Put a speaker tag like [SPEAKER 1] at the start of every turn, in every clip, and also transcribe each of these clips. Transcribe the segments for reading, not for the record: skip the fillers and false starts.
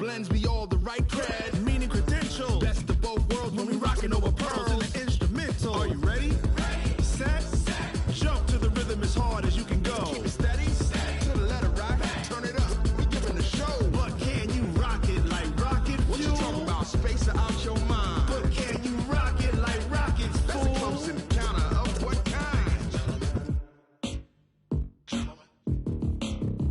[SPEAKER 1] blends me all the right cred, meaning credentials. Best of both worlds when we rockin' over pearls in the instrumental. Are you ready? Ready. Set. Jump to the rhythm as hard as you can go. Keep it steady. To the letter right. Turn it up. We giving the show. But can you rock it like rocket fuel? What you talking about? Space or out your mind? But can you rock it like rockets, fool? That's a close encounter of what kind?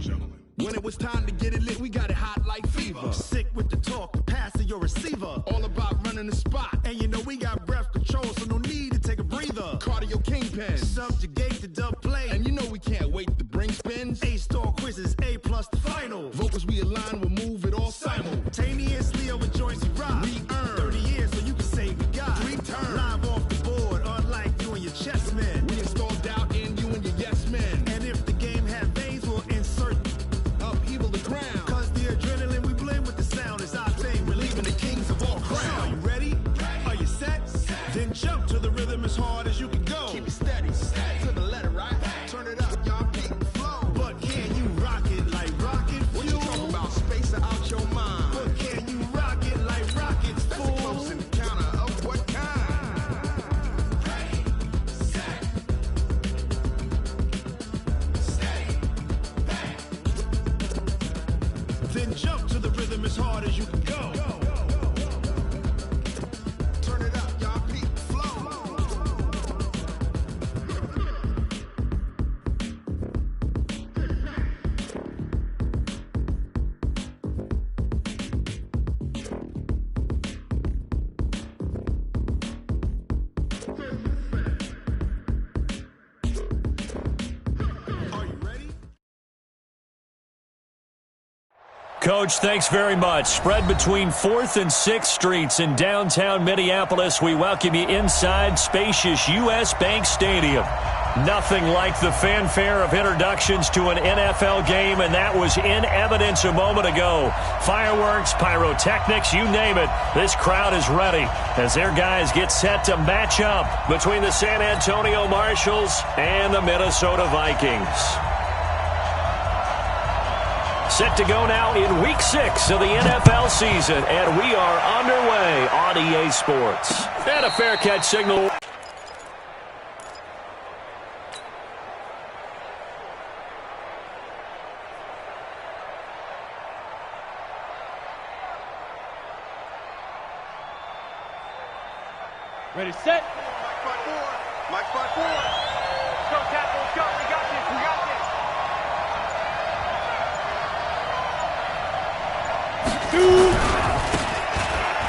[SPEAKER 1] Gentlemen. When it was time to get it lit, we got it hot like fever. Sick with the talk, the pass to your receiver. All about running the spot. And you know we got breath control, so no need to take a breather. Cardio kingpin. Subjugate the dub play. And you know we can't wait to bring spins. A-star quizzes, A+ the final. Vocals we align, we'll move it all simultaneously over joints we rock. We earn 30 years so you can say we got 3 turns. Live off the board, unlike you and your chess men. We install doubt in you and your yes men. And if the game had veins, we'll insert upheaval the ground. Cause the adrenaline we blend with the sound is our thing. We're leaving the kings of all crowns. So are you ready? Are you set? Then jump to the rhythm as hard as you can go. Keep it steady. To the letter right. Turn it up, y'all keep the flow. But can you rock it like rocket fuel? What you talking about? Space or out your mind? But can you rock it like rockets, fool? That's a close encounter of what kind? Ready, set, steady, bang. Then jump to the rhythm as hard as you can go. Turn it up, y'all keep the flow. Are you ready?
[SPEAKER 2] Coach, thanks very much. Spread between 4th and 6th Streets in downtown Minneapolis. We welcome you inside spacious U.S. Bank Stadium. Nothing like the fanfare of introductions to an NFL game, and that was in evidence a moment ago. Fireworks, pyrotechnics, you name it. This crowd is ready as their guys get set to match up between the San Antonio Marshals and the Minnesota Vikings. Set to go now in Week 6 of the NFL season, and we are underway on EA Sports. And a fair catch signal.
[SPEAKER 3] Ready, set.
[SPEAKER 1] Mike 5-4.
[SPEAKER 3] Let's go, tackle. Let's go. We got this. We got this.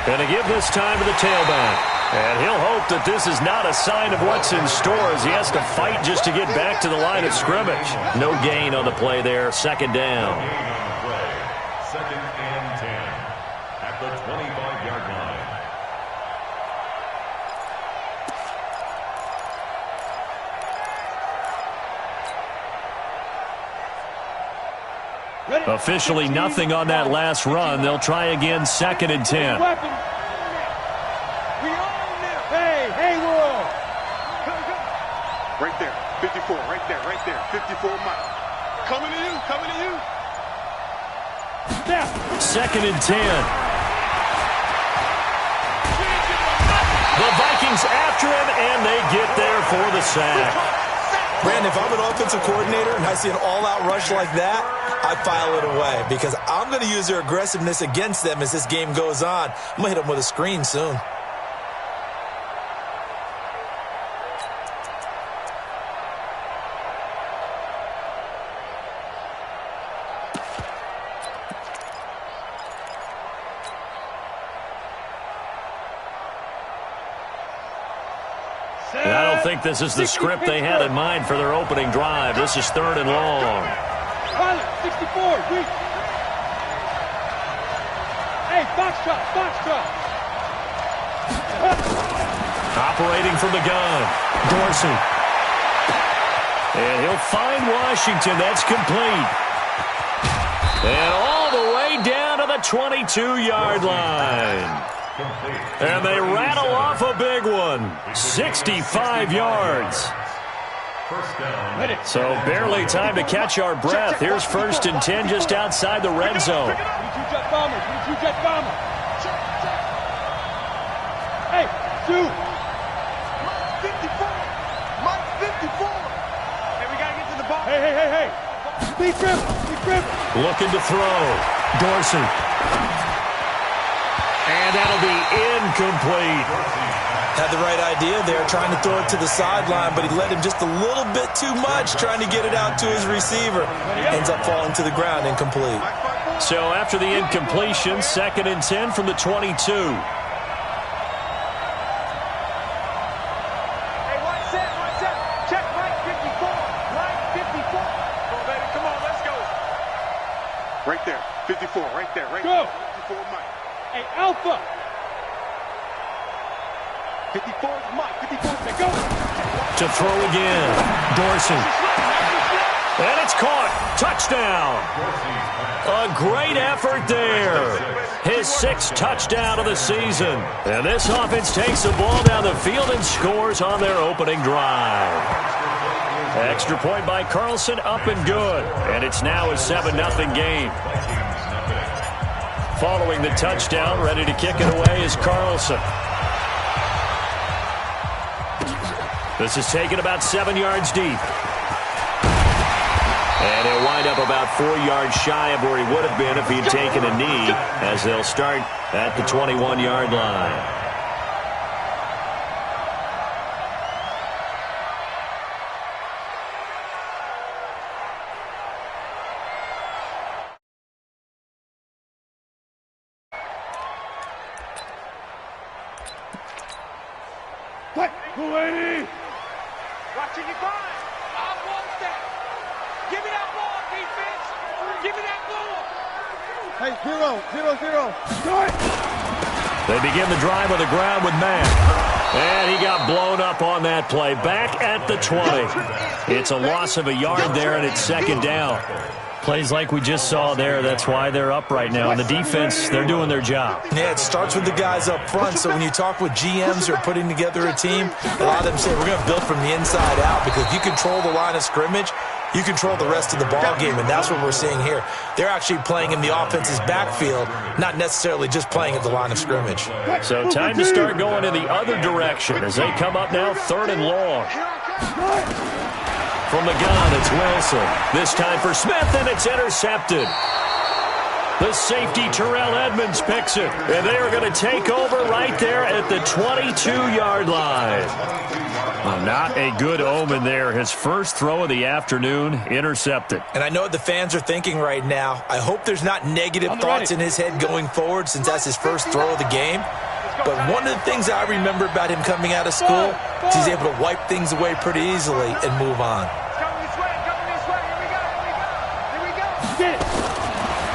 [SPEAKER 2] Going to give this time to the tailback. And he'll hope that this is not a sign of what's in store as he has to fight just to get back to the line of scrimmage. No gain on the play there. Second down.
[SPEAKER 4] Second and 10 at the 25-yard line.
[SPEAKER 2] Officially nothing on that last run. They'll try again, second and 10.
[SPEAKER 3] Weapon. We own them. Hey, world.
[SPEAKER 1] Right there, 54, right there, 54 Mike. Coming to you.
[SPEAKER 3] Step.
[SPEAKER 2] Second and 10. The Vikings after him, and they get there for the sack.
[SPEAKER 5] Brandon, if I'm an offensive coordinator and I see an all-out rush like that, I file it away because I'm going to use their aggressiveness against them as this game goes on. I'm going to hit them with a screen soon.
[SPEAKER 2] And I don't think this is the script they had in mind for their opening drive. This is third and long.
[SPEAKER 3] 64, weak. Hey, box drop.
[SPEAKER 2] Operating from the gun, Dorsey. And he'll find Washington. That's complete. And all the way down to the 22-yard line. And they rattle off a big one. 65 yards.
[SPEAKER 4] First down.
[SPEAKER 2] So barely time to catch our breath. Here's 1st and 10 just outside the red zone.
[SPEAKER 3] Jet bombers. Jet bombers. Hey, shoot. Mike 54. Mike 54. Hey, we got to get to the ball. Hey. Speed dribble.
[SPEAKER 2] Looking to throw. Dorsey. And that'll be incomplete.
[SPEAKER 5] Had the right idea there, trying to throw it to the sideline, but he let him just a little bit too much, trying to get it out to his receiver. Ends up falling to the ground, incomplete.
[SPEAKER 2] So after the incompletion, 2nd and 10 from the 22.
[SPEAKER 3] Hey, watch that. Check Mike 54. Mike 54. Come on, baby. Come on, let's go. Right there. 54, right there. Go. 54, Mike. Hey, Alpha. 54 is Mike. 54 is go.
[SPEAKER 2] To throw again. Dorsey. And it's caught. Touchdown. A great effort there. His 6th touchdown of the season. And this offense takes the ball down the field and scores on their opening drive. Extra point by Carlson, up and good. And it's now a 7-0 game. Following the touchdown, ready to kick it away is Carlson. This is taken about 7 yards deep. And he'll wind up about 4 yards shy of where he would have been if he'd taken a knee, as they'll start at the 21-yard line.
[SPEAKER 3] What? 280. Watching you grind. I want that. Give me that ball, defense. Give me that ball. Hey, 0-0. Start.
[SPEAKER 2] They begin the drive on the ground with Matt. And he got blown up on that play. Back at the 20. It's a loss of a yard there, and it's 2nd down. Plays like we just saw there. That's why they're up right now. And the defense, they're doing their job.
[SPEAKER 5] Yeah, it starts with the guys up front. So when you talk with GMs who are putting together a team, a lot of them say we're going to build from the inside out, because if you control the line of scrimmage, you control the rest of the ball game, and that's what we're seeing here. They're actually playing in the offense's backfield, not necessarily just playing at the line of scrimmage.
[SPEAKER 2] So time to start going in the other direction as they come up now 3rd and long. From the gun, it's Wilson. This time for Smith, and it's intercepted. The safety, Terrell Edmonds, picks it. And they are going to take over right there at the 22-yard line. Not a good omen there. His first throw of the afternoon, intercepted.
[SPEAKER 5] And I know what the fans are thinking right now. I hope there's not negative thoughts in his head going forward, since that's his first throw of the game. But one of the things I remember about him coming out of school is he's able to wipe things away pretty easily and move on.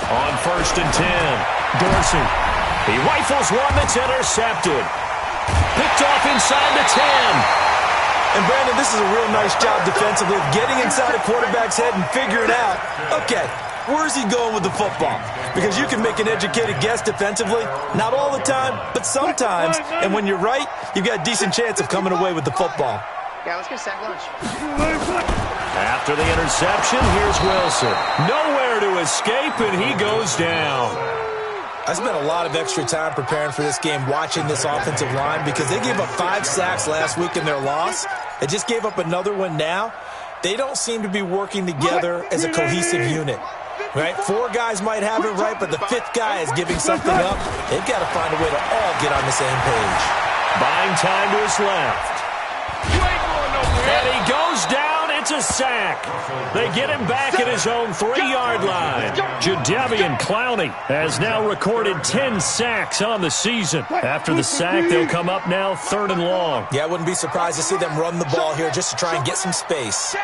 [SPEAKER 2] On 1st and 10, Dorsey. He rifles one that's intercepted. Picked off inside the 10.
[SPEAKER 5] And, Brandon, this is a real nice job defensively of getting inside a quarterback's head and figuring out, okay, where's he going with the football? Because you can make an educated guess defensively, not all the time, but sometimes. And when you're right, you've got a decent chance of coming away with the football.
[SPEAKER 6] Yeah, let's go sack lunch.
[SPEAKER 2] After the interception, here's Wilson. Nowhere to escape, and he goes down.
[SPEAKER 5] I spent a lot of extra time preparing for this game, watching this offensive line, because they gave up 5 sacks last week in their loss. They just gave up another one now. They don't seem to be working together as a cohesive unit. Right? 4 guys might have it right, but the 5th guy is giving something up. They've got to find a way to all get on the same page.
[SPEAKER 2] Buying time to his left. And he goes down. It's a sack. They get him back at his own 3-yard line. Jadeveon Clowney has now recorded 10 sacks on the season. After the sack, they'll come up now 3rd and long.
[SPEAKER 5] Yeah, I wouldn't be surprised to see them run the ball here just to try and get some space.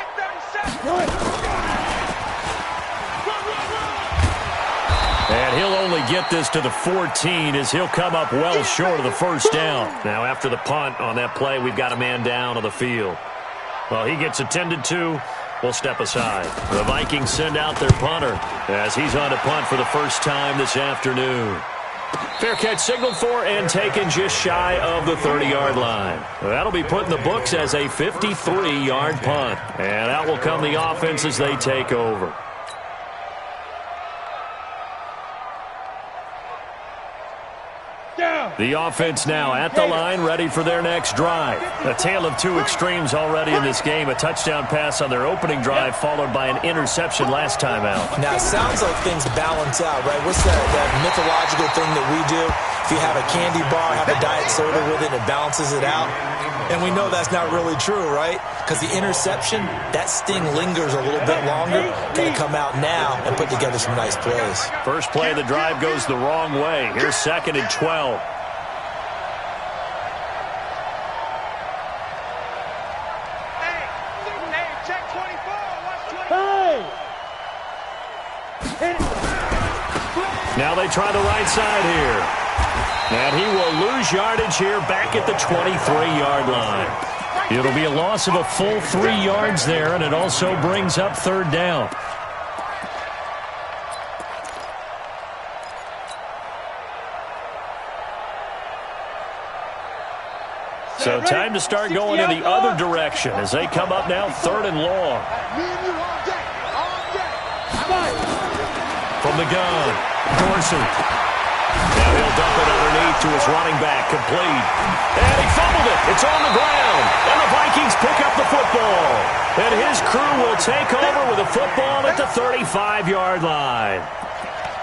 [SPEAKER 2] And he'll only get this to the 14 as he'll come up well short of the first down. Now, after the punt on that play, we've got a man down on the field. Well, he gets attended to. We'll step aside. The Vikings send out their punter as he's on to punt for the first time this afternoon. Fair catch signaled for and taken just shy of the 30-yard line. That'll be put in the books as a 53-yard punt. And out will come the offense as they take over. The offense now at the line, ready for their next drive. A tale of two extremes already in this game. A touchdown pass on their opening drive, followed by an interception last time out.
[SPEAKER 5] Now, it sounds like things balance out, right? What's that mythological thing that we do? If you have a candy bar, have a diet soda with it, it balances it out. And we know that's not really true, right? Because the interception, that sting lingers a little bit longer. Going to come out now and put together some nice plays.
[SPEAKER 2] First play of the drive goes the wrong way. Here's 2nd and 12. Now they try the right side here. And he will lose yardage here back at the 23-yard line. It'll be a loss of a full 3 yards there, and it also brings up 3rd down. So time to start going in the other direction as they come up now 3rd and long. From the gun, Dorsey. Now he'll dump it underneath to his running back, complete. And he fumbled it. It's on the ground. And the Vikings pick up the football. And his crew will take over with a football at the 35-yard line.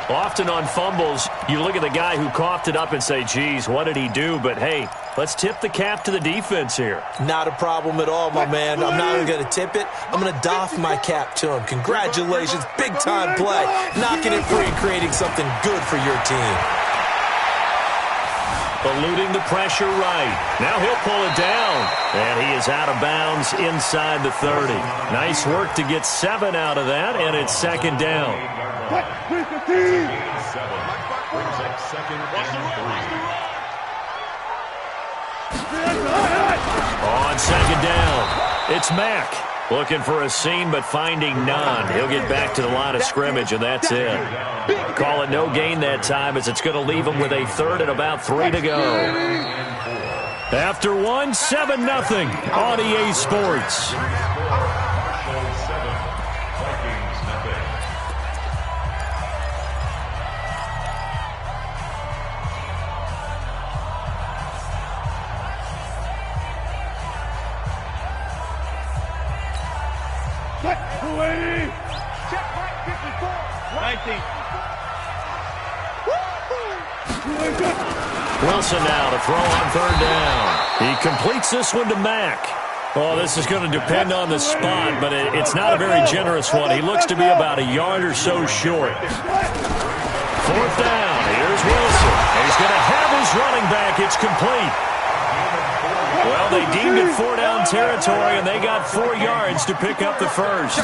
[SPEAKER 2] Often on fumbles, you look at the guy who coughed it up and say, geez, what did he do? But, hey, let's tip the cap to the defense here.
[SPEAKER 5] Not a problem at all, my man. I'm not even going to tip it. I'm going to doff my cap to him. Congratulations. Big-time play. Knocking it free, creating something good for your team.
[SPEAKER 2] Eluding the pressure right. Now he'll pull it down. And he is out of bounds inside the 30. Nice work to get 7 out of that, and it's 2nd down.
[SPEAKER 4] On 2nd
[SPEAKER 2] down, it's Mack. Looking for a seam, but finding none. He'll get back to the line of scrimmage, and that's it. Call it no gain that time, as it's going to leave him with a 3rd and about 3 to go. After 1, 7-0 on EA Sports. Wilson now to throw on 3rd down. He completes this one to Mack. Oh, this is going to depend on the spot, but it's not a very generous one. He looks to be about a yard or so short. 4th down. Here's Wilson. He's going to have his running back. It's complete. Well, they deemed it 4-down territory, and they got 4 yards to pick up the first.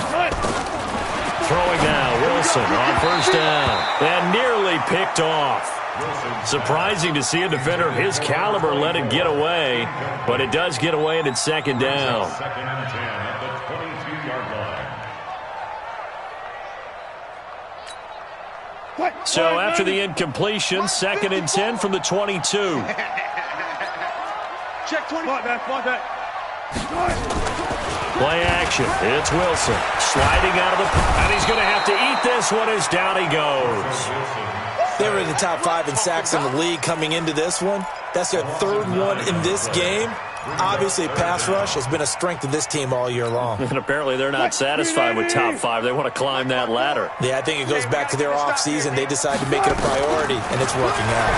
[SPEAKER 2] Throwing now, Wilson on 1st down. And nearly picked off. Surprising to see a defender of his caliber let it get away, but it does get away, and it's 2nd down.
[SPEAKER 4] 2nd and 10 at the 22-yard line.
[SPEAKER 2] So after the incompletion, 2nd and 10 from the 22.
[SPEAKER 3] Check 20.
[SPEAKER 2] Play action. It's Wilson sliding out of the... And he's going to have to eat this one as down he goes.
[SPEAKER 5] They were in the top 5 in sacks in the league coming into this one. That's their 3rd one in this game. Obviously, pass rush has been a strength of this team all year long.
[SPEAKER 2] And apparently they're not satisfied with top 5. They want to climb that ladder.
[SPEAKER 5] Yeah, I think it goes back to their offseason. They decided to make it a priority, and it's working out.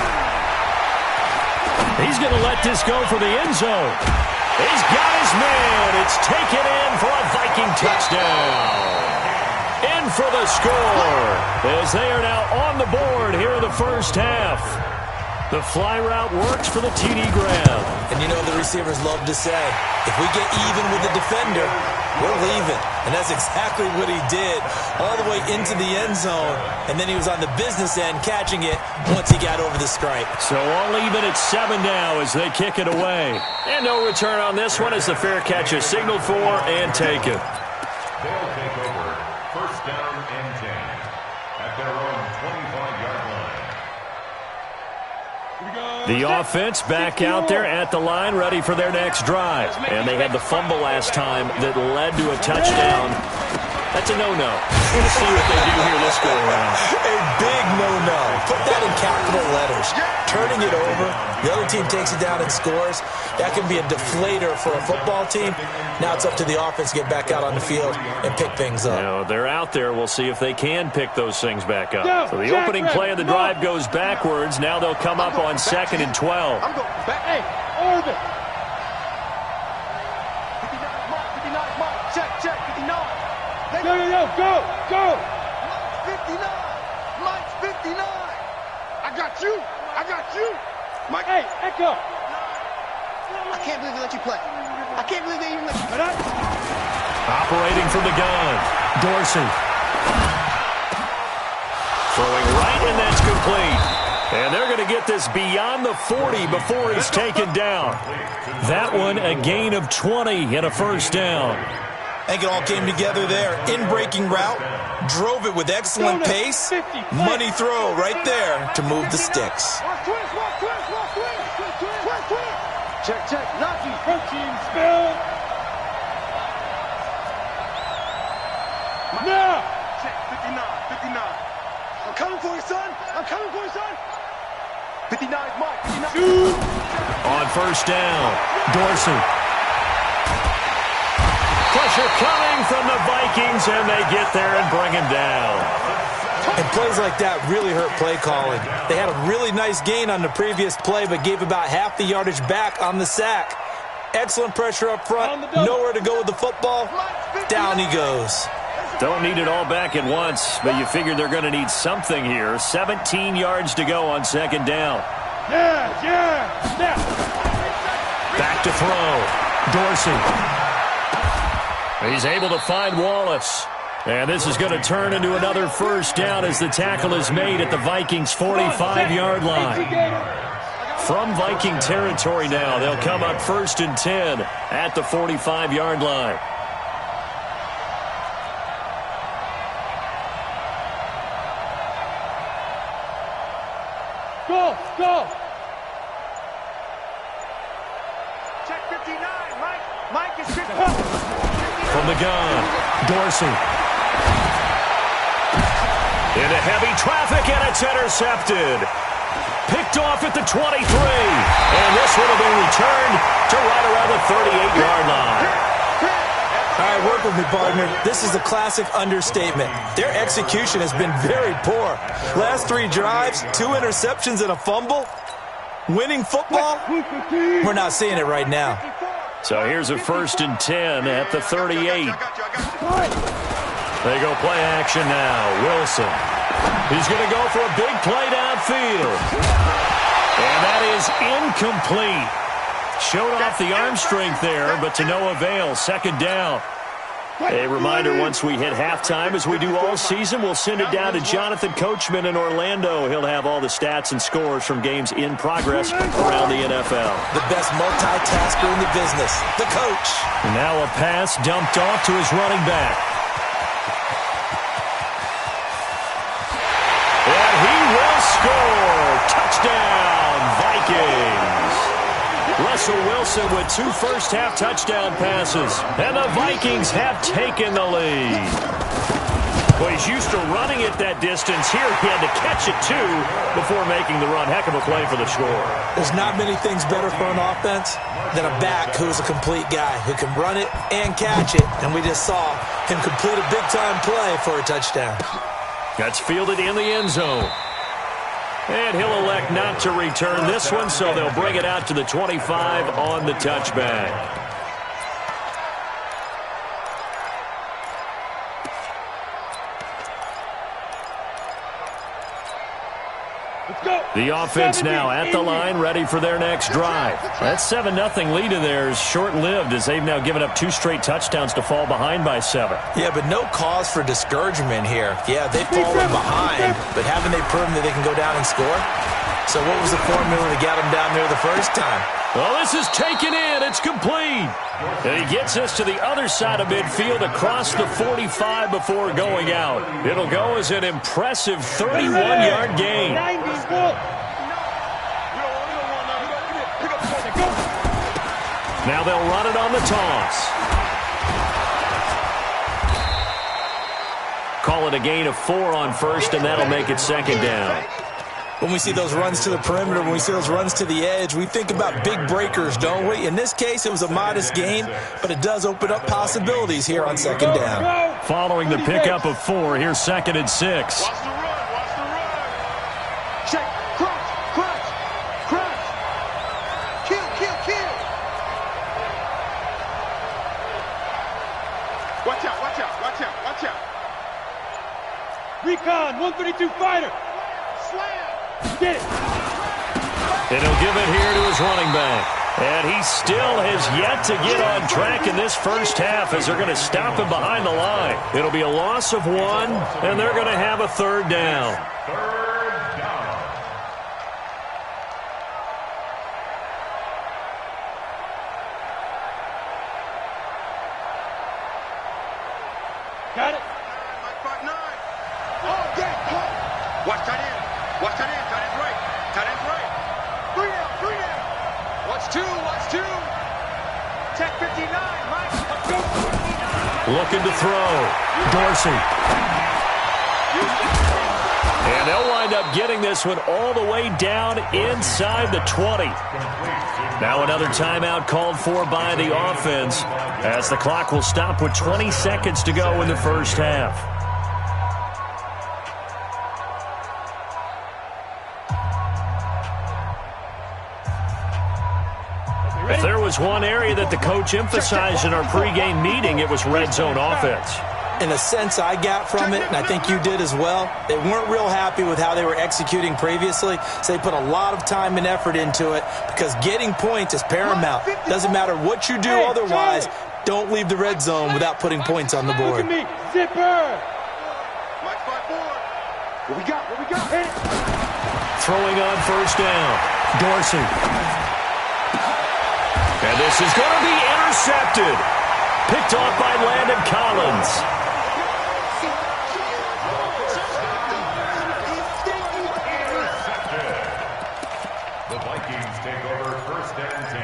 [SPEAKER 2] He's going to let this go for the end zone. He's got his man. It's taken in for a Viking touchdown. In for the score, as they are now on the board here in the first half. The fly route works for the TD grab.
[SPEAKER 5] And you know the receivers love to say, if we get even with the defender, we're leaving. And that's exactly what he did, all the way into the end zone. And then he was on the business end catching it once he got over the stripe.
[SPEAKER 2] So all even at 7 now as they kick it away. And no return on this one as the fair catch is signaled for and taken.
[SPEAKER 4] They'll take over 1st down and 10 at their own 25-yard line.
[SPEAKER 2] The offense back out there at the line, ready for their next drive. And they had the fumble last time that led to a touchdown. That's a no-no. We'll see what they do here this go-around.
[SPEAKER 5] A big no-no. Put that in capital letters. Turning it over, the other team takes it down and scores. That can be a deflator for a football team. Now it's up to the offense to get back out on the field and pick things up.
[SPEAKER 2] You know, they're out there. We'll see if they can pick those things back up. So the opening play of the drive goes backwards. Now they'll come up on 2nd and 12.
[SPEAKER 3] I'm going back. Hey, Orbit. 59, Mike. Check, 59. Go. Mike's 59. Mike's 59. I got you. Mike. Hey, Echo. I can't believe they let you play. I can't believe they even let you play.
[SPEAKER 2] Operating from the gun, Dorsey. Throwing right, and that's complete. And they're going to get this beyond the 40 before he's taken down. That one, a gain of 20 and a first down.
[SPEAKER 5] I think it all came together there. In-breaking route, drove it with excellent pace. Money throw right there to move the sticks.
[SPEAKER 3] Check. Knocky. Protein spill. Now. Check. 59. I'm coming for you, son. 59, Mike. 59.
[SPEAKER 2] On first down, Dorsey. Pressure coming from the Vikings, and they get there and bring him down.
[SPEAKER 5] And plays like that really hurt play calling. They had a really nice gain on the previous play, but gave about half the yardage back on the sack. Excellent pressure up front. Nowhere to go with the football. Down he goes.
[SPEAKER 2] Don't need it all back at once, but you figure they're going to need something here. 17 yards to go on 2nd down.
[SPEAKER 3] Yeah.
[SPEAKER 2] Back to throw. Dorsey. He's able to find Wallace. And this is going to turn into another first down as the tackle is made at the Vikings' 45-yard line. From Viking territory now, they'll come up 1st and 10 at the 45-yard line.
[SPEAKER 3] Go. Check 59, Mike is 50.
[SPEAKER 2] From the gun, Dorsey. Into heavy traffic, and it's intercepted. Picked off at the 23. And this one will be returned to right around the 38-yard line.
[SPEAKER 5] All right, work with me, partner. This is a classic understatement. Their execution has been very poor. Last 3 drives, 2 interceptions and a fumble. Winning football? We're not seeing it right now.
[SPEAKER 2] So here's a 1st and 10 at the 38. They go play action now. Wilson. He's going to go for a big play downfield. And that is incomplete. Showed off the arm strength there, but to no avail. 2nd down. A reminder, once we hit halftime, as we do all season, we'll send it down to Jonathan Coachman in Orlando. He'll have all the stats and scores from games in progress around the NFL.
[SPEAKER 5] The best multitasker in the business, the coach.
[SPEAKER 2] Now a pass dumped off to his running back. And he will score. Touchdown, Vikings. Russell Wilson with 2 first-half touchdown passes. And the Vikings have taken the lead. Well, he's used to running it that distance. Here he had to catch it, too, before making the run. Heck of a play for the score.
[SPEAKER 5] There's not many things better for an offense than a back who's a complete guy who can run it and catch it. And we just saw him complete a big-time play for a touchdown.
[SPEAKER 2] That's fielded in the end zone. And he'll elect not to return this one, so they'll bring it out to the 25 on the touchback. The offense now at the line, ready for their next drive. That 7-0 lead of theirs short-lived as they've now given up 2 straight touchdowns to fall behind by 7.
[SPEAKER 5] Yeah, but no cause for discouragement here. Yeah, they've fallen behind, but haven't they proven that they can go down and score? So what was the formula to get them down there the first time?
[SPEAKER 2] Well, this is taken in. It's complete. And he gets us to the other side of midfield across the 45 before going out. It'll go as an impressive 31-yard gain. Now they'll run it on the toss. Call it a gain of 4 on first, and that'll make it second down.
[SPEAKER 5] When we see those runs to the perimeter, when we see those runs to the edge, we think about big breakers, don't we? In this case, it was a modest gain, but it does open up possibilities here on second down.
[SPEAKER 2] Following the pickup of 4, here's 2nd and 6.
[SPEAKER 3] Watch the run. Check. Crunch. Kill. Watch out. Recon, 132 fighter. Slam. Get it.
[SPEAKER 2] And he'll give it here to his running back. And he still has yet to get on track in this first half as they're going to stop him behind the line. It'll be a loss of 1, and they're going to have a 3rd down.
[SPEAKER 3] Got it. 5-9. Oh, get it. Watch tight end. Tight end's right. 3 down. Watch two. Check 59. Mike.
[SPEAKER 2] Looking to throw. Dorsey. And they'll wind up getting this one all the way down inside the 20. Now another timeout called for by the offense as the clock will stop with 20 seconds to go in the first half. If there was one area that the coach emphasized in our pregame meeting, it was red zone offense.
[SPEAKER 5] In a sense I got from it, and I think you did as well, they weren't real happy with how they were executing previously, so they put a lot of time and effort into it because getting points is paramount. Doesn't matter what you do otherwise, don't leave the red zone without putting points on the board.
[SPEAKER 3] Look at me. Zipper. Mike 5-4. What we got?
[SPEAKER 2] Throwing on first down. Dorsey. And this is going to be intercepted. Picked off by Landon Collins.
[SPEAKER 4] The Vikings take over 1st and 10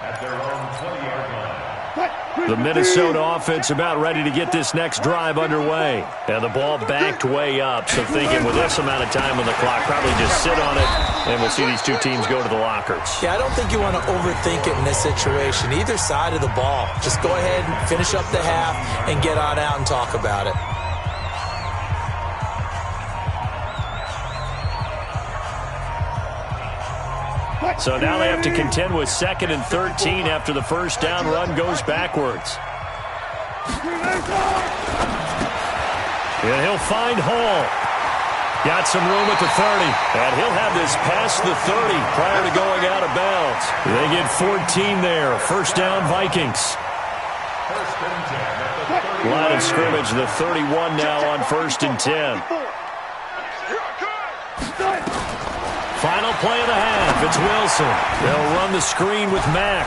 [SPEAKER 4] at their own 20-yard line.
[SPEAKER 2] The Minnesota offense about ready to get this next drive underway. And the ball backed way up, so thinking with this amount of time on the clock, probably just sit on it, and we'll see these two teams go to the lockers.
[SPEAKER 5] Yeah, I don't think you want to overthink it in this situation. Either side of the ball. Just go ahead and finish up the half and get on out and talk about it.
[SPEAKER 2] So now they have to contend with 2nd and 13 after the first down run goes backwards. And he'll find Hall. Got some room at the 30. And he'll have this past the 30 prior to going out of bounds. They get 14 there. First down, Vikings. Line of scrimmage, the 31 now on 1st and 10. Final play of the half. It's Wilson. They'll run the screen with Mack.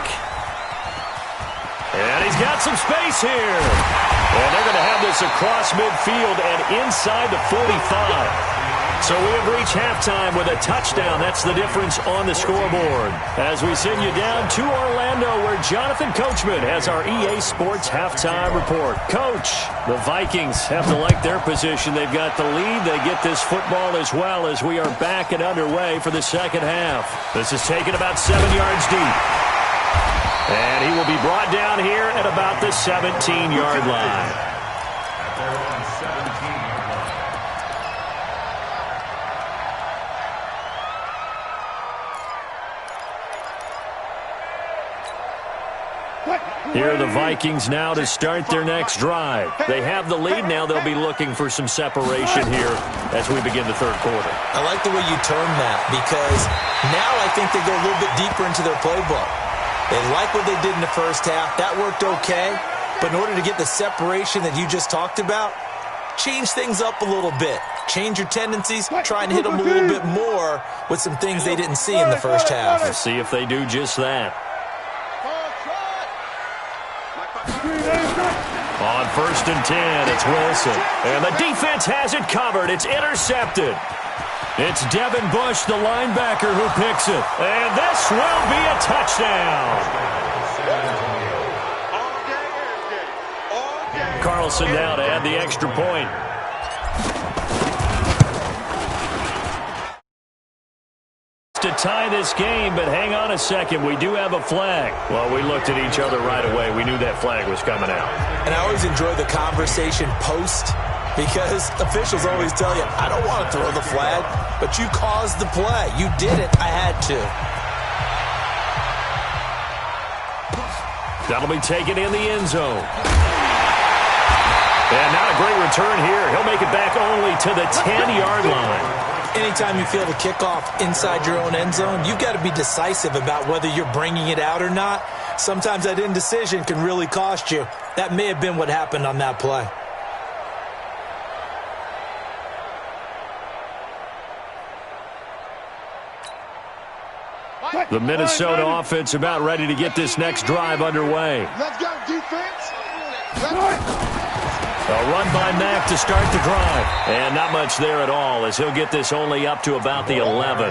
[SPEAKER 2] And he's got some space here. And they're going to have this across midfield and inside the 45. So we have reached halftime with a touchdown. That's the difference on the scoreboard. As we send you down to Orlando, where Jonathan Coachman has our EA Sports halftime report. Coach, the Vikings have to like their position. They've got the lead. They get this football as well as we are back and underway for the second half. This is taken about 7 yards deep. And he will be brought down here at about the 17-yard line.
[SPEAKER 4] At their own 17-yard line.
[SPEAKER 2] Here are the Vikings now to start their next drive. They have the lead now. They'll be looking for some separation here as we begin the third quarter.
[SPEAKER 5] I like the way you term that because now I think they go a little bit deeper into their playbook. They like what they did in the first half. That worked okay. But in order to get the separation that you just talked about, change things up a little bit. Change your tendencies. Try and hit them a little bit more with some things they didn't see in the first half.
[SPEAKER 2] We'll see if they do just that. On 1st and 10, it's Wilson. And the defense has it covered. It's intercepted. It's Devin Bush, the linebacker, who picks it. And this will be a touchdown. Carlson now to add the extra point. To tie this game, but hang on a second. We do have a flag. Well, we looked at each other right away. We knew that flag was coming out.
[SPEAKER 5] And I always enjoy the conversation post because officials always tell you, I don't want to throw the flag, but you caused the play. You did it. I had to.
[SPEAKER 2] That'll be taken in the end zone. And not a great return here. He'll make it back only to the 10-yard line.
[SPEAKER 5] Anytime you feel the kickoff inside your own end zone, you've got to be decisive about whether you're bringing it out or not. Sometimes that indecision can really cost you. That may have been what happened on that play.
[SPEAKER 2] The Minnesota offense about ready to get this next drive underway.
[SPEAKER 3] Let's go, defense.
[SPEAKER 2] A run by Mack to start the drive. And not much there at all as he'll get this only up to about the 11.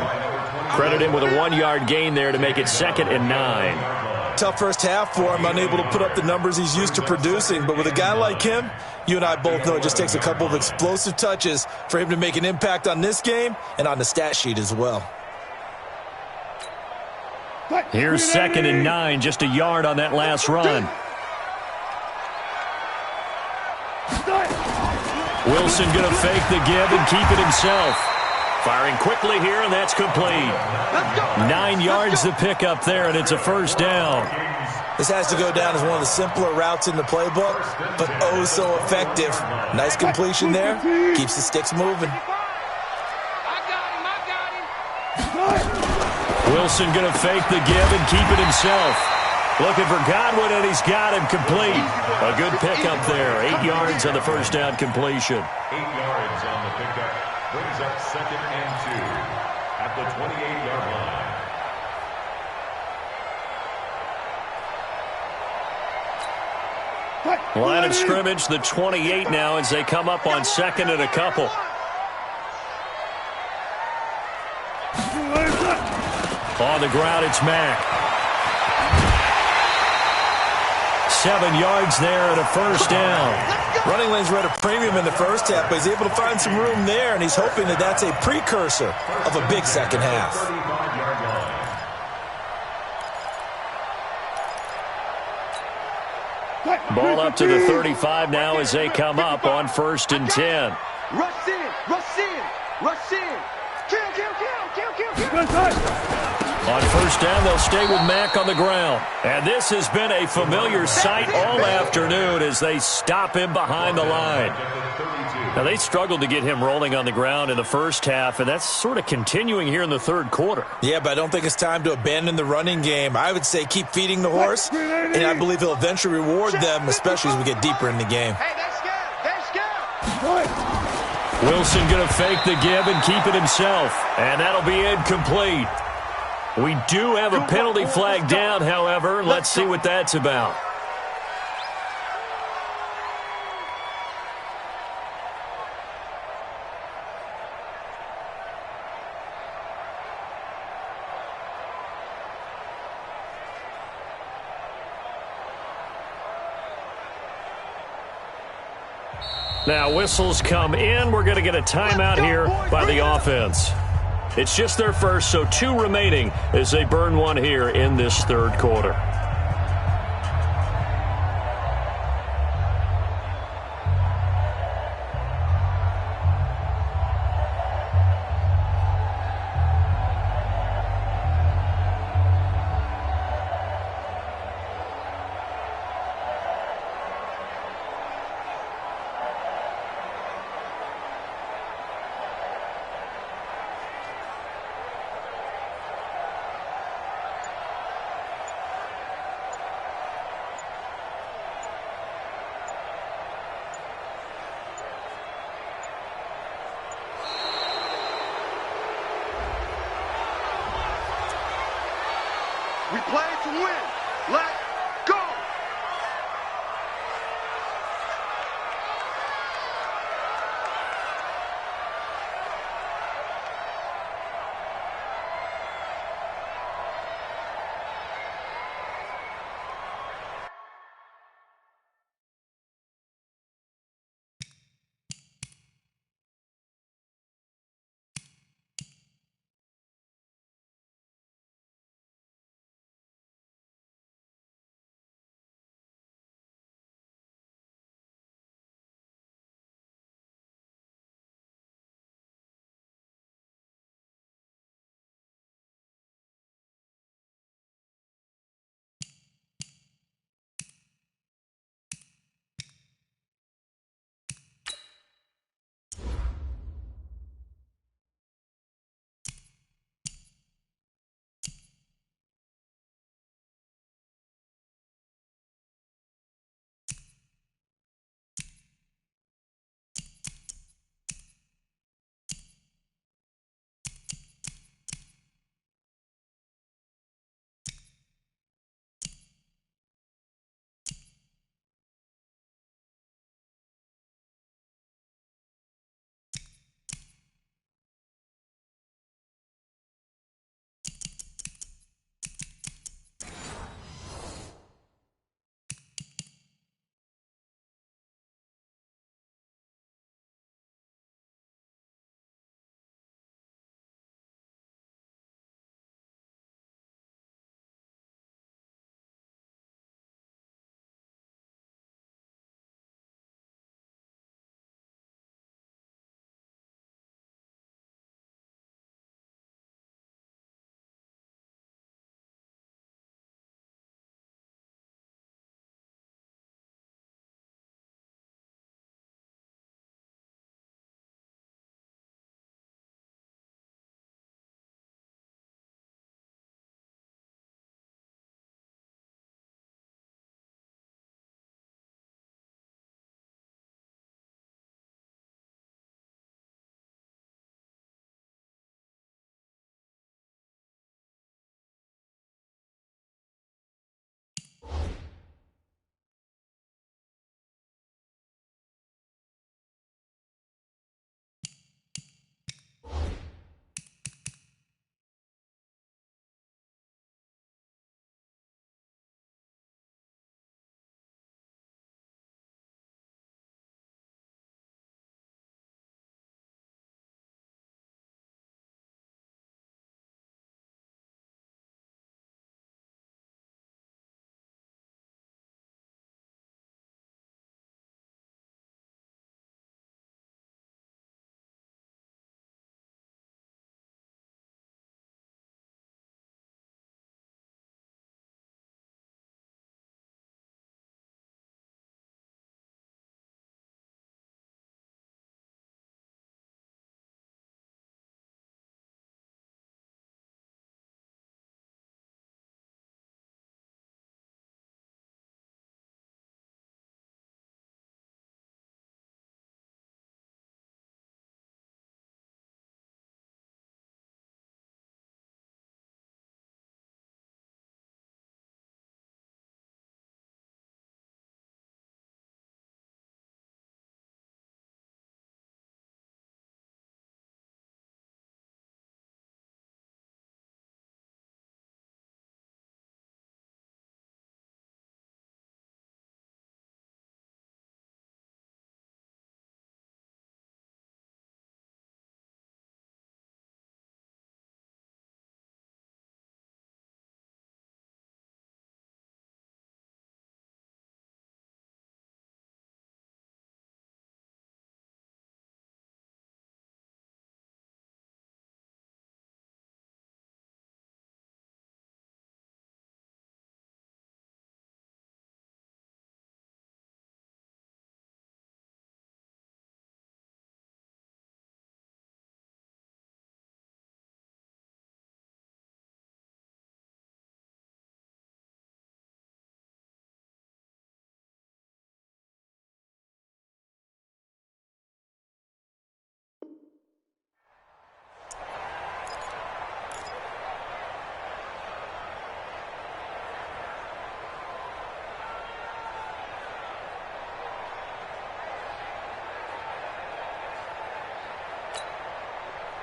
[SPEAKER 2] Credit him with a 1-yard gain there to make it 2nd and 9.
[SPEAKER 5] Tough first half for him, unable to put up the numbers he's used to producing. But with a guy like him, you and I both know it just takes a couple of explosive touches for him to make an impact on this game and on the stat sheet as well.
[SPEAKER 2] Here's 2nd and 9, just a yard on that last run. Wilson going to fake the give and keep it himself. Firing quickly here, and that's complete. 9 yards to pick up there, and it's a first down.
[SPEAKER 5] This has to go down as one of the simpler routes in the playbook, but oh so effective. Nice completion there. Keeps the sticks moving.
[SPEAKER 2] Wilson going to fake the give and keep it himself. Looking for Godwin, and he's got him complete. A good pickup there. 8 yards on the first down completion.
[SPEAKER 4] 8 yards on the pickup. Brings up 2nd and 2 at the 28-yard line.
[SPEAKER 2] Line of scrimmage, the 28 now as they come up on 2nd and a couple. On the ground, it's Mack. 7 yards there and a first down.
[SPEAKER 5] Running lanes were at a premium in the first half, but he's able to find some room there, and he's hoping that that's a precursor of a big second half.
[SPEAKER 2] Ball up to the 35 now as they come up on 1st and 10.
[SPEAKER 3] Rush in, rush in, rush in. Kill, kill, kill, kill, kill, kill.
[SPEAKER 2] On first down, they'll stay with Mack on the ground. And this has been a familiar sight all afternoon as they stop him behind the line. Now, they struggled to get him rolling on the ground in the first half, and that's sort of continuing here in the third quarter.
[SPEAKER 5] Yeah, but I don't think it's time to abandon the running game. I would say keep feeding the horse, and I believe he'll eventually reward them, especially as we get deeper in the game.
[SPEAKER 3] Hey, that's good, that's good.
[SPEAKER 2] Wilson going to fake the give and keep it himself, and that'll be incomplete. We do have a penalty flag down, however. Let's see what that's about. Now whistles come in. We're going to get a timeout here by the offense. It's just their first, so 2 remaining as they burn one here in this third quarter.
[SPEAKER 3] We play to win. Let's go.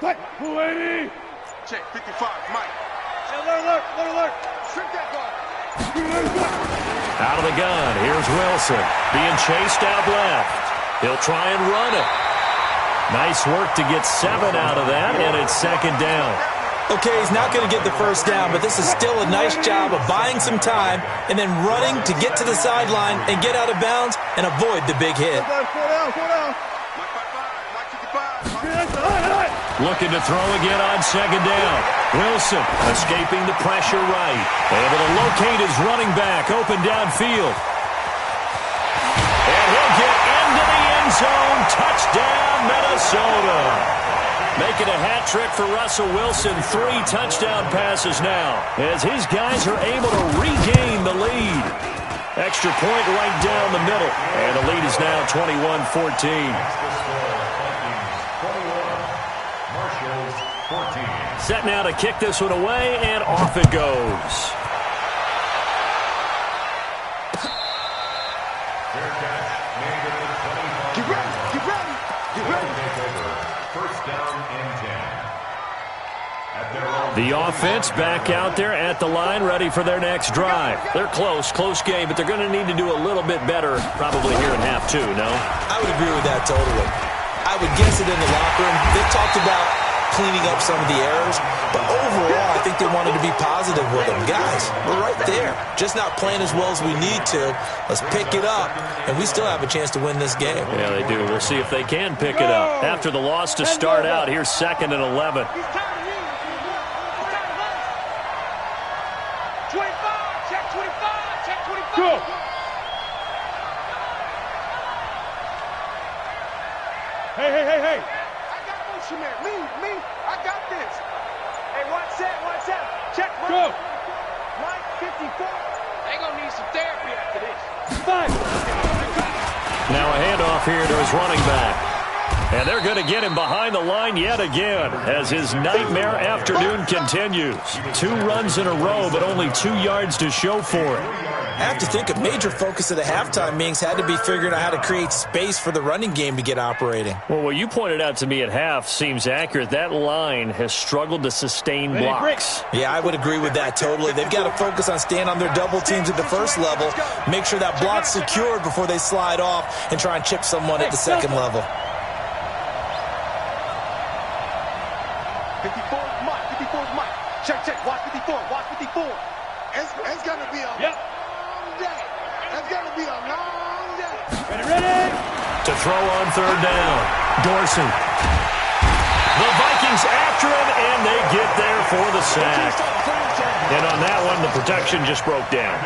[SPEAKER 3] Fight. 280.
[SPEAKER 1] Check, 55, Mike.
[SPEAKER 3] Alert. Strip that ball.
[SPEAKER 2] Out of the gun, here's Wilson. Being chased out left. He'll try and run it. Nice work to get 7 out of that, and it's second down.
[SPEAKER 5] Okay, he's not going to get the first down, but this is still a nice job of buying some time and then running to get to the sideline and get out of bounds and avoid the big hit.
[SPEAKER 3] Slow down.
[SPEAKER 2] Looking to throw again on second down. Wilson escaping the pressure right. Able to locate his running back open downfield. And he'll get into the end zone. Touchdown, Minnesota. Making a hat trick for Russell Wilson. 3 touchdown passes now as his guys are able to regain the lead. Extra point right down the middle. And the lead is now 21-14. Set now to kick this one away, and off it goes.
[SPEAKER 1] Get ready.
[SPEAKER 4] First down and 10.
[SPEAKER 2] The offense back out there at the line, ready for their next drive. They're close game, but they're going to need to do a little bit better probably here in half 2, no?
[SPEAKER 5] I would agree with that totally. I would guess it in the locker room. They talked about cleaning up some of the errors, but overall, I think they wanted to be positive with them. Guys, we're right there. Just not playing as well as we need to. Let's pick it up, and we still have a chance to win this game.
[SPEAKER 2] Yeah, they do. We'll see if they can pick it up. After the loss to start out, here's 2nd and 11.
[SPEAKER 3] 25, check 25. Go. Hey.
[SPEAKER 1] Me, I got this.
[SPEAKER 3] Hey, watch that. Check.
[SPEAKER 1] Go.
[SPEAKER 3] Mike, 54. They gonna need some therapy after this.
[SPEAKER 1] 5.
[SPEAKER 2] Now a handoff here to his running back. And they're going to get him behind the line yet again as his nightmare afternoon continues. 2 runs in a row, but only 2 yards to show for it.
[SPEAKER 5] I have to think a major focus of the halftime meetings had to be figuring out how to create space for the running game to get operating.
[SPEAKER 2] Well, what you pointed out to me at half seems accurate. That line has struggled to sustain blocks.
[SPEAKER 5] Yeah, I would agree with that totally. They've got to focus on staying on their double teams at the first level, make sure that block's secured before they slide off and try and chip someone at the second level.
[SPEAKER 1] 54 is Mike. Check. Watch 54. It's going to be a long day. It's going to be a long day.
[SPEAKER 3] Ready.
[SPEAKER 2] To throw on 3rd down. Dorsey. The Vikings after him, and they get there for the sack. And on that one, the protection just broke down.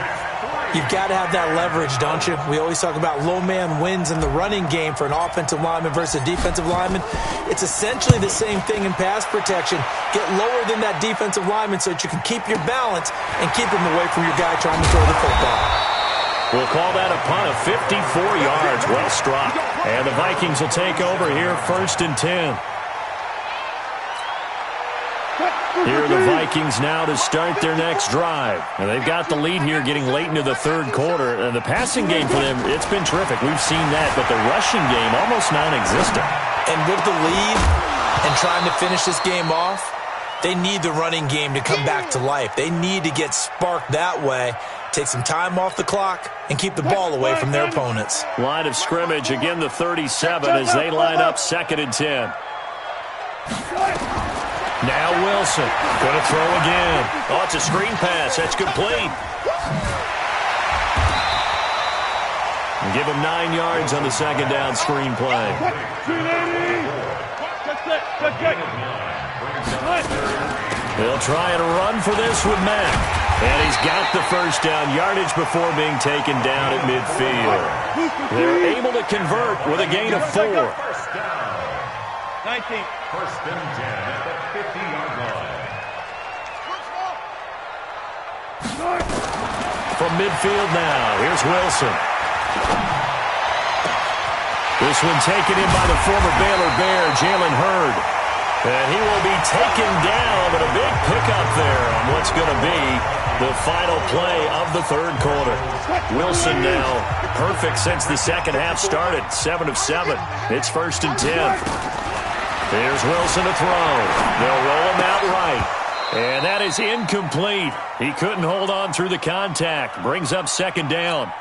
[SPEAKER 5] You've got to have that leverage, don't you? We always talk about low man wins in the running game for an offensive lineman versus a defensive lineman. It's essentially the same thing in pass protection. Get lower than that defensive lineman so that you can keep your balance and keep him away from your guy trying to throw the football.
[SPEAKER 2] We'll call that a punt of 54 yards. Well struck. And the Vikings will take over here 1st and 10. Here are the Vikings now to start their next drive. And they've got the lead here getting late into the 3rd quarter. And the passing game for them, it's been terrific. We've seen that, but the rushing game almost non-existent.
[SPEAKER 5] And with the lead and trying to finish this game off, they need the running game to come back to life. They need to get sparked that way, take some time off the clock, and keep the ball away from their opponents.
[SPEAKER 2] Line of scrimmage, again the 37 as they line up 2nd and 10. Now Wilson, going to throw again. Oh, it's a screen pass. That's complete. And give him 9 yards on the 2nd down screen play. They'll try and run for this with Mack. And he's got the 1st down yardage before being taken down at midfield. They're able to convert with a gain of 4.
[SPEAKER 3] 19.
[SPEAKER 4] 1st and 10 at the 50-yard line.
[SPEAKER 2] From midfield now, here's Wilson. This one taken in by the former Baylor Bear, Jalen Hurd. And he will be taken down, but a big pickup there on what's going to be the final play of the 3rd quarter. Wilson now perfect since the 2nd half started, 7 of 7. It's 1st and 10. Here's Wilson to throw. They'll roll him out right. And that is incomplete. He couldn't hold on through the contact. Brings up second down.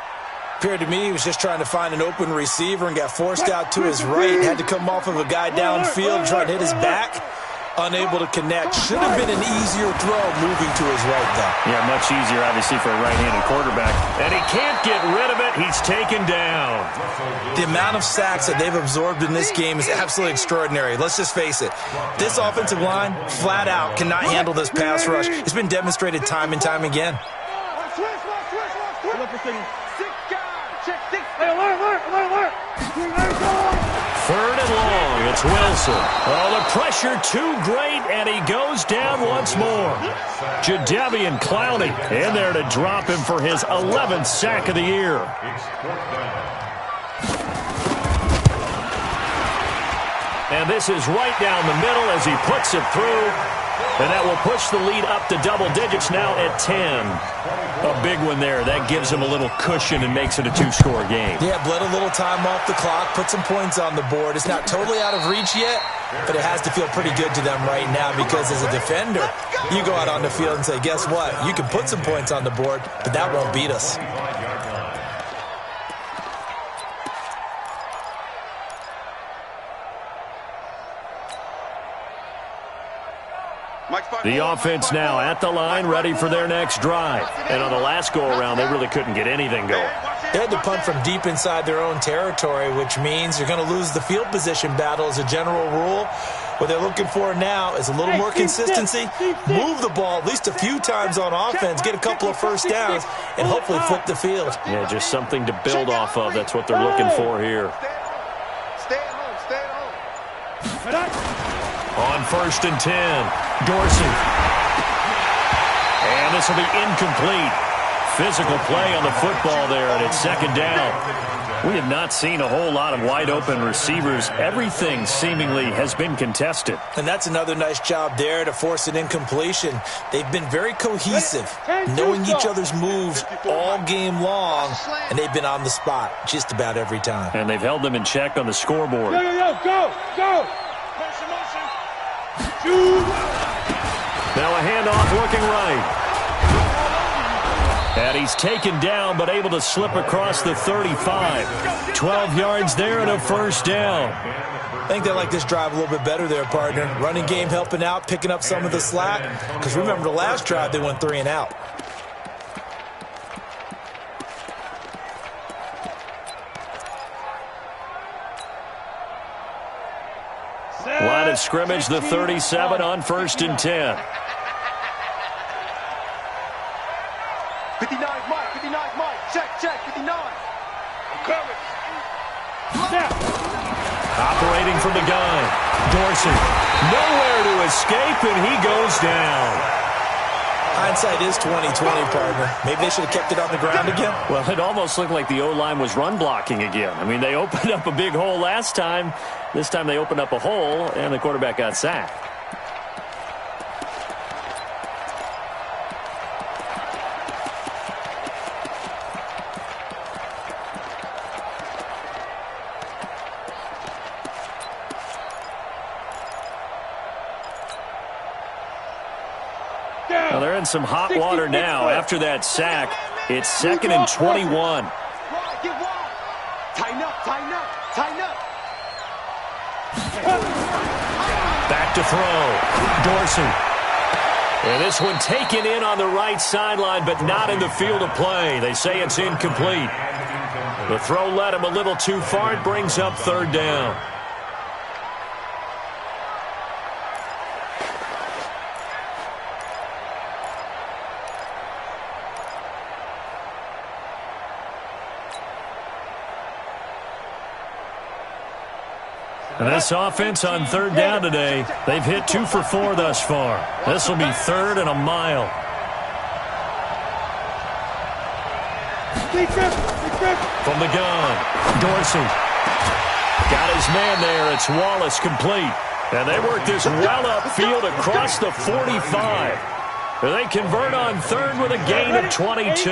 [SPEAKER 5] Appeared to me he was just trying to find an open receiver and got forced out to his right. Had to come off of a guy downfield, trying to hit his back. Unable to connect. Should have been an easier throw moving to his right, though.
[SPEAKER 2] Yeah, much easier, obviously, for a right-handed quarterback. And he can't get rid of it. He's taken down.
[SPEAKER 5] The amount of sacks that they've absorbed in this game is absolutely extraordinary. Let's just face it. This offensive line, flat out, cannot handle this pass rush. It's been demonstrated time and time again.
[SPEAKER 2] Third and long. It's Wilson. Oh, the pressure too great, and he goes down once more. Jadeveon Clowney in there to drop him for his 11th sack of the year. And this is right down the middle as he puts it through. And that will push the lead up to double digits now at 10. A big one there. That gives him a little cushion and makes it a two-score game.
[SPEAKER 5] Yeah, bled a little time off the clock, put some points on the board. It's not totally out of reach yet, but it has to feel pretty good to them right now because as a defender, you go out on the field and say, guess what? You can put some points on the board, but that won't beat us.
[SPEAKER 2] The offense now at the line, ready for their next drive. And on the last go-around, they really couldn't get anything going.
[SPEAKER 5] They had to punt from deep inside their own territory, which means you're going to lose the field position battle as a general rule. What they're looking for now is a little more consistency, move the ball at least a few times on offense, get a couple of first downs, and hopefully flip the field.
[SPEAKER 2] Yeah, just something to build off of. That's what they're looking for here.
[SPEAKER 3] Stay at home, stay at home.
[SPEAKER 2] On 1st and 10, Dorsey. And this will be incomplete. Physical play on the football there, and it's second down. We have not seen a whole lot of wide-open receivers. Everything seemingly has been contested.
[SPEAKER 5] And that's another nice job there to force an incompletion. They've been very cohesive, knowing each other's moves all game long, and they've been on the spot just about every time.
[SPEAKER 2] And they've held them in check on the scoreboard.
[SPEAKER 3] Go!
[SPEAKER 2] Now a handoff looking right. And he's taken down but able to slip across the 35. 12 yards there and a first down.
[SPEAKER 5] I think they like this drive a little bit better there, partner. Running game helping out, picking up some of the slack. Because remember the last drive they went 3 and out.
[SPEAKER 2] Line of scrimmage, the 37 on 1st and 10.
[SPEAKER 3] 59 Mike, check, 59. I'm coming.
[SPEAKER 2] Operating from the gun, Dorsey. Nowhere to escape, and he goes down.
[SPEAKER 5] Hindsight is 20/20, partner. Maybe they should have kept it on the ground again.
[SPEAKER 2] Well, it almost looked like the O-line was run blocking again. I mean, they opened up a big hole last time. This time they opened up a hole, and the quarterback got sacked. Well, they're in some hot water now. After that sack, it's 2nd and 21.
[SPEAKER 3] Tighten up.
[SPEAKER 2] Back to throw. Dorsey. And this one taken in on the right sideline, but not in the field of play. They say it's incomplete. The throw led him a little too far. It brings up 3rd down. And this offense on 3rd down today, they've hit 2 for 4 thus far. This will be 3rd and a mile. From the gun, Dorsey. Got his man there. It's Wallace complete. And they work this well upfield across the 45. They convert on 3rd with a gain of 22.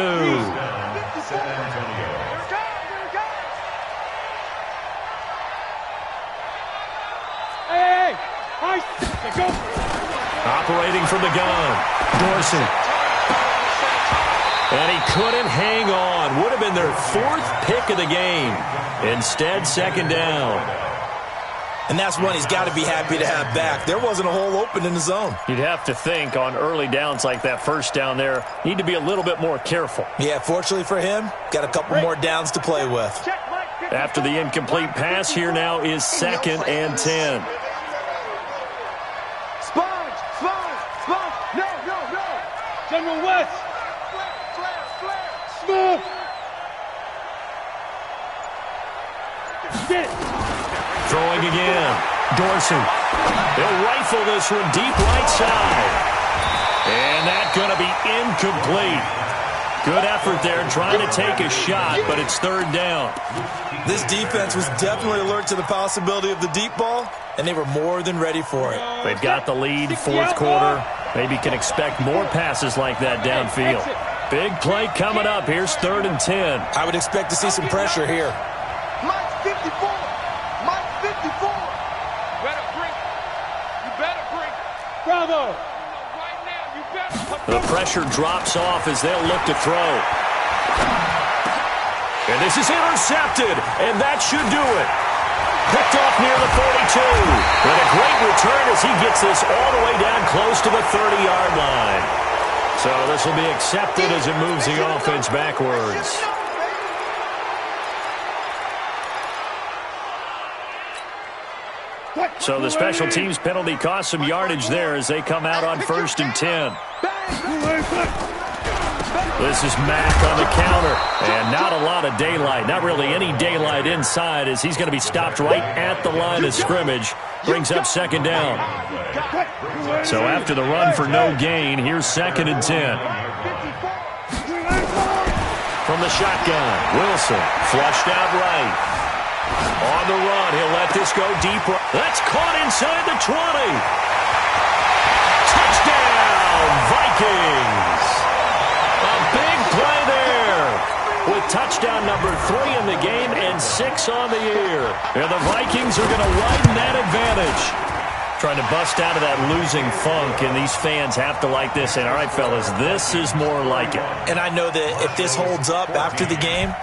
[SPEAKER 3] Hey!
[SPEAKER 2] Operating from the gun, Dorsey. And he couldn't hang on. Would have been their 4th pick of the game. Instead, 2nd down.
[SPEAKER 5] And that's one he's got to be happy to have back. There wasn't a hole open in the zone.
[SPEAKER 2] You'd have to think on early downs like that first down there, need to be a little bit more careful.
[SPEAKER 5] Yeah, fortunately for him, got a couple more downs to play with.
[SPEAKER 2] After the incomplete pass, here now is 2nd and 10.
[SPEAKER 3] Sponge! No! General West! Smith! Get it!
[SPEAKER 2] Throwing again. Dorsey. He'll rifle this one deep right side. And that's going to be incomplete. Good effort there trying to take a shot, but it's 3rd down.
[SPEAKER 5] This defense was definitely alert to the possibility of the deep ball, and they were more than ready for it.
[SPEAKER 2] They've got the lead, 4th quarter. Maybe can expect more passes like that downfield. Big play coming up. Here's 3rd and 10.
[SPEAKER 5] I would expect to see some pressure here.
[SPEAKER 3] Mike 54! You better bring. Bravo! Right now, you better.
[SPEAKER 2] The pressure drops off as they'll look to throw. And this is intercepted, and that should do it. Picked off near the 42. And a great return as he gets this all the way down close to the 30-yard line. So this will be accepted as it moves the offense backwards. So the special teams penalty cost some yardage there as they come out on 1st and 10. This is Mack on the counter. And not a lot of daylight. Not really any daylight inside as he's going to be stopped right at the line of scrimmage. Brings up 2nd down. So after the run for no gain, here's 2nd and 10. From the shotgun, Wilson flushed out right. On the run, he'll let this go deep. That's caught inside the 20. Touchdown, Vikings. A big play there with touchdown number 3 in the game and 6 on the year. And the Vikings are going to widen that advantage. Trying to bust out of that losing funk, and these fans have to like this. And all right, fellas, this is more like it.
[SPEAKER 5] And I know that if this holds up after the game,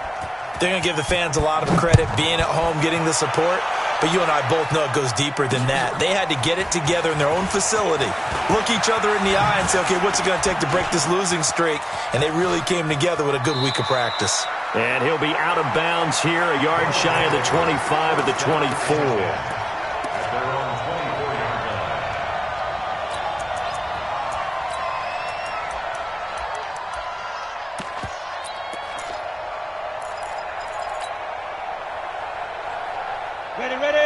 [SPEAKER 5] they're going to give the fans a lot of credit being at home, getting the support. But you and I both know it goes deeper than that. They had to get it together in their own facility, look each other in the eye and say, okay, what's it going to take to break this losing streak? And they really came together with a good week of practice.
[SPEAKER 2] And he'll be out of bounds here, a yard shy of the 25 at the 24.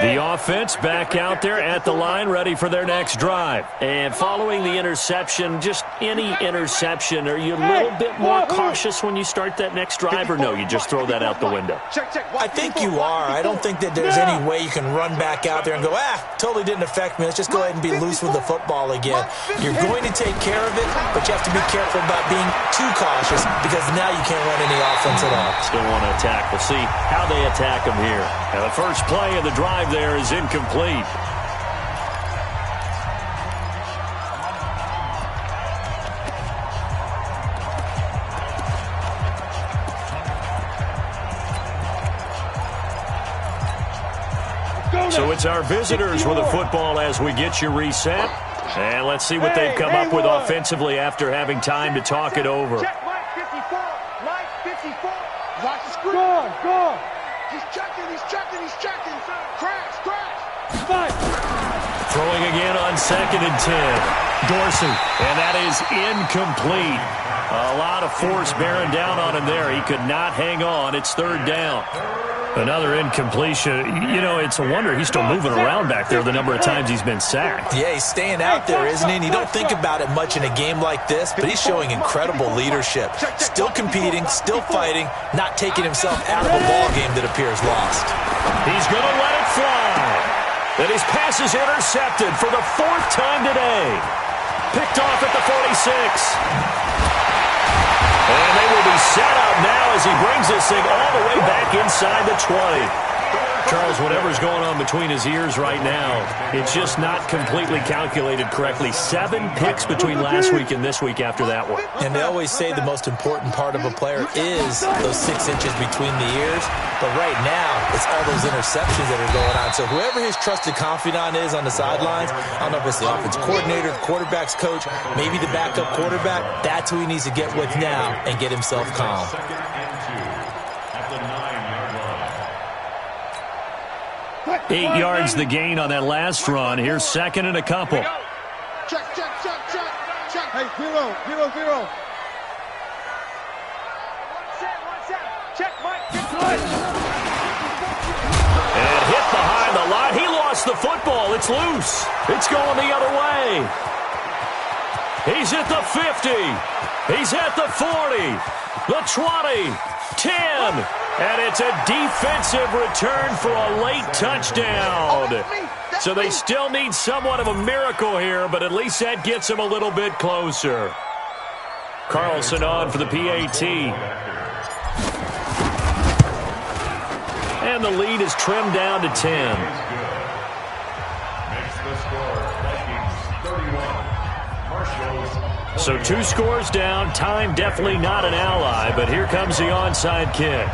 [SPEAKER 2] The offense back out there at the line, ready for their next drive. And following the interception, just any interception, are you a little bit more cautious when you start that next drive, or no, you just throw that out the window?
[SPEAKER 5] I think you are. I don't think that there's any way you can run back out there and go, totally didn't affect me. Let's just go ahead and be loose with the football again. You're going to take care of it, but you have to be careful about being too cautious because now you can't run any offense at all.
[SPEAKER 2] Still want to attack. We'll see how they attack them here. Now the first play of the drive there is incomplete. So it's our visitors with the football as we get you reset. And let's see what they've come up with offensively after having time to talk it over.
[SPEAKER 3] Check Mike 54. Mike 54. Watch the screen. Go. He's checking. Crash. Fight.
[SPEAKER 2] Throwing again on 2nd and 10. Dorsey. And that is incomplete. A lot of force bearing down on him there. He could not hang on. It's 3rd down. Another incompletion. You know, it's a wonder he's still moving around back there the number of times he's been sacked.
[SPEAKER 5] Yeah, he's staying out there, isn't he? And you don't think about it much in a game like this, but he's showing incredible leadership. Still competing, still fighting, not taking himself out of a ball game that appears lost.
[SPEAKER 2] He's going to let it fly. And his pass is intercepted for the 4th time today. Picked off at the 46. And they will be set up now as he brings this thing all the way back inside the 20. Charles, whatever's going on between his ears right now, it's just not completely calculated correctly. 7 picks between last week and this week after that one.
[SPEAKER 5] And they always say the most important part of a player is those 6 inches between the ears. But right now, it's all those interceptions that are going on. So whoever his trusted confidant is on the sidelines, I don't know if it's the offense coordinator, the quarterback's coach, maybe the backup quarterback, that's who he needs to get with now and get himself calm.
[SPEAKER 2] 8 yards the gain on that last run. Here's second and a couple.
[SPEAKER 3] Check. Hey, 0. Check, Mike.
[SPEAKER 2] And hit behind the line. He lost the football. It's loose. It's going the other way. He's at the 50. He's at the 40. The 20. 10. And it's a defensive return for a late touchdown. So they still need somewhat of a miracle here, but at least that gets them a little bit closer. Carlson on for the PAT. And the lead is trimmed down to 10.
[SPEAKER 4] Makes the score, Vikings 31, Marshalls.
[SPEAKER 2] So 2 scores down. Time definitely not an ally, but here comes the onside kick.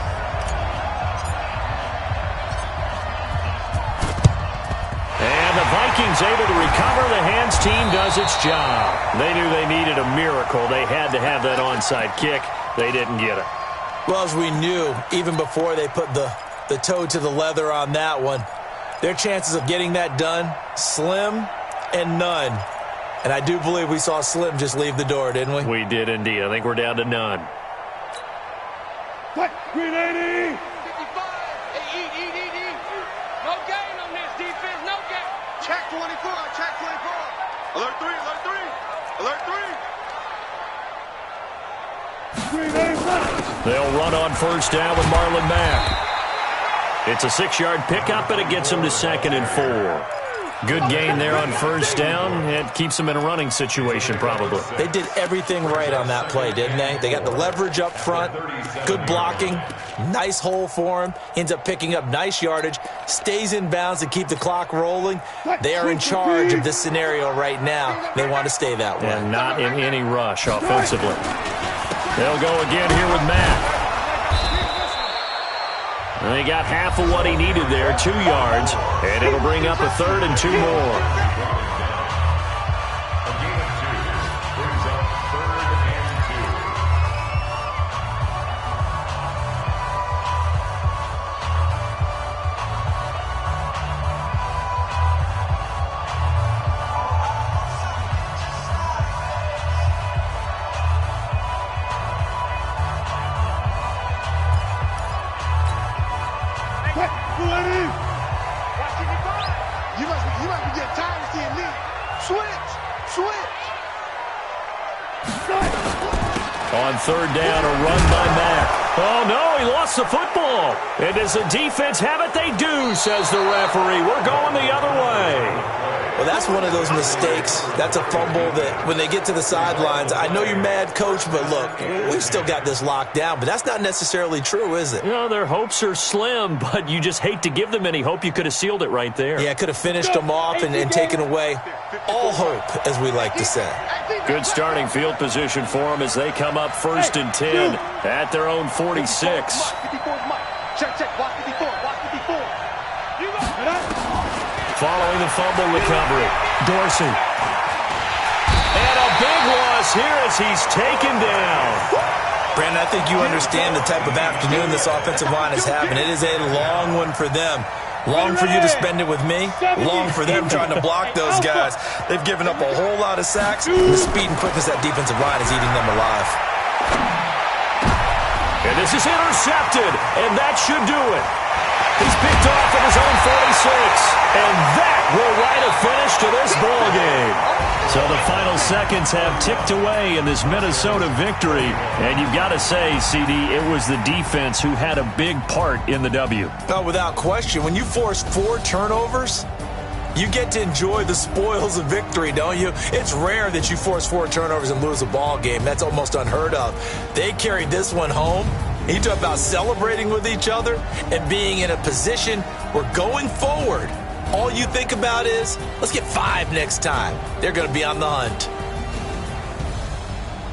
[SPEAKER 2] Vikings able to recover. The hands team does its job. They knew they needed a miracle. They had to have that onside kick. They didn't get it.
[SPEAKER 5] Well, as we knew, even before they put the toe to the leather on that one, their chances of getting that done, slim and none. And I do believe we saw Slim just leave the door, didn't we?
[SPEAKER 2] We did indeed. I think we're down to none.
[SPEAKER 3] What? Green 80!
[SPEAKER 6] 55. No gain on this defense. No gain.
[SPEAKER 3] Check 24. Alert 3. Alert 3. Green 85.
[SPEAKER 2] They'll run on first down with Marlon Mack. It's a 6-yard pickup, and it gets them to 2nd and 4. Good gain there on first down. It keeps them in a running situation, probably.
[SPEAKER 5] They did everything right on that play, didn't they? They got the leverage up front, good blocking, nice hole for him, ends up picking up nice yardage, stays in bounds to keep the clock rolling. They are in charge of this scenario right now. They want to stay that way.
[SPEAKER 2] And not in any rush offensively. They'll go again here with Mack. And they got half of what he needed there, 2 yards, and it'll bring up a 3rd and 2 more.
[SPEAKER 4] A gain of 2 brings up 3rd and
[SPEAKER 3] 2. You must be getting tired of seeing me. Switch.
[SPEAKER 2] On 3rd down, a run by Mack. Oh, no, he lost the football. And does the defense have it? They do, says the referee. We're going the other way.
[SPEAKER 5] Well, that's one of those mistakes. That's a fumble that when they get to the sidelines, I know you're mad, Coach, but look, we've still got this locked down. But that's not necessarily true, is it?
[SPEAKER 2] You know, their hopes are slim, but you just hate to give them any hope. You could have sealed it right there.
[SPEAKER 5] Yeah, could have finished them off and taken away all hope, as we like to say.
[SPEAKER 2] Good starting field position for them as they come up 1st and 10 at their own 46.
[SPEAKER 3] Check. Watch 54.
[SPEAKER 2] Following the fumble recovery, Dorsey. And a big loss here as he's taken down.
[SPEAKER 5] Brandon, I think you understand the type of afternoon this offensive line is having. It is a long one for them. Long for you to spend it with me. Long for them trying to block those guys. They've given up a whole lot of sacks. The speed and quickness of that defensive line is eating them alive.
[SPEAKER 2] And this is intercepted, and that should do it. He's picked off at his own 46, and that will write a finish to this ball game. So the final seconds have ticked away in this Minnesota victory, and you've got to say, CD, it was the defense who had a big part in the W.
[SPEAKER 5] No, without question. When you force 4 turnovers, you get to enjoy the spoils of victory, don't you? It's rare that you force 4 turnovers and lose a ball game. That's almost unheard of. They carried this one home. You talk about celebrating with each other and being in a position where going forward, all you think about is, let's get 5 next time. They're going to be on the hunt.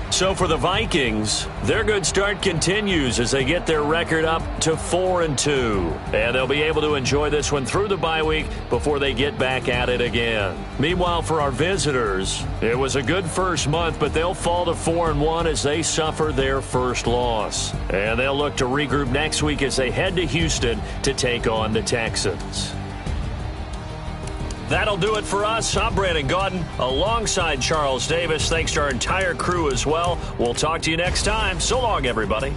[SPEAKER 2] So for the Vikings, their good start continues as they get their record up to 4-2. And they'll be able to enjoy this one through the bye week before they get back at it again. Meanwhile, for our visitors, it was a good first month, but they'll fall to 4-1 as they suffer their first loss. And they'll look to regroup next week as they head to Houston to take on the Texans. That'll do it for us. I'm Brandon Gaudin alongside Charles Davis. Thanks to our entire crew as well. We'll talk to you next time. So long, everybody.